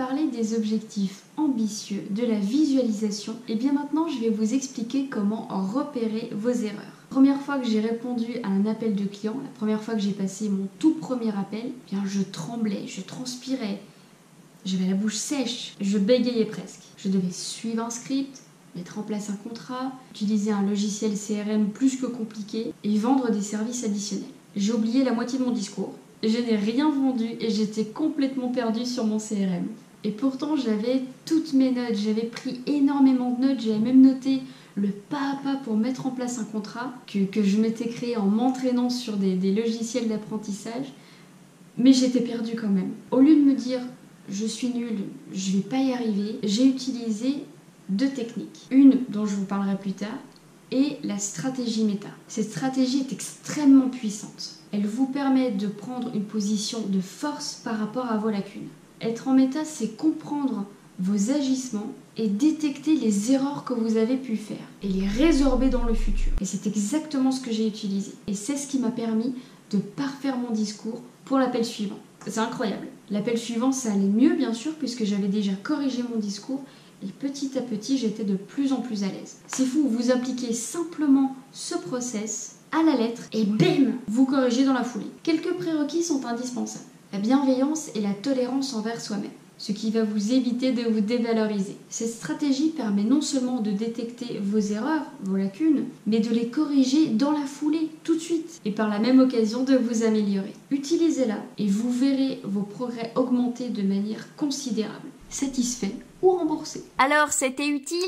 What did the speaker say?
parlé des objectifs ambitieux, de la visualisation, et bien maintenant je vais vous expliquer comment repérer vos erreurs. Première fois que j'ai répondu à un appel de client, la première fois que j'ai passé mon tout premier appel, bien je tremblais, je transpirais, j'avais la bouche sèche, je bégayais presque. Je devais suivre un script, mettre en place un contrat, utiliser un logiciel CRM plus que compliqué et vendre des services additionnels. J'ai oublié la moitié de mon discours, je n'ai rien vendu et j'étais complètement perdue sur mon CRM. Et pourtant j'avais toutes mes notes, j'avais pris énormément de notes, j'avais même noté le pas à pas pour mettre en place un contrat que je m'étais créé en m'entraînant sur des logiciels d'apprentissage, mais j'étais perdue quand même. Au lieu de me dire je suis nulle, je vais pas y arriver, j'ai utilisé 2 techniques. Une dont je vous parlerai plus tard et la stratégie méta. Cette stratégie est extrêmement puissante. Elle vous permet de prendre une position de force par rapport à vos lacunes. Être en méta, c'est comprendre vos agissements et détecter les erreurs que vous avez pu faire et les résorber dans le futur. Et c'est exactement ce que j'ai utilisé. Et c'est ce qui m'a permis de parfaire mon discours pour l'appel suivant. C'est incroyable. L'appel suivant, ça allait mieux bien sûr puisque j'avais déjà corrigé mon discours et petit à petit, j'étais de plus en plus à l'aise. C'est fou, vous appliquez simplement ce process à la lettre et bam, vous corrigez dans la foulée. Quelques prérequis sont indispensables. La bienveillance et la tolérance envers soi-même, ce qui va vous éviter de vous dévaloriser. Cette stratégie permet non seulement de détecter vos erreurs, vos lacunes, mais de les corriger dans la foulée, tout de suite, et par la même occasion de vous améliorer. Utilisez-la et vous verrez vos progrès augmenter de manière considérable. Satisfait ou remboursé. Alors, c'était utile ?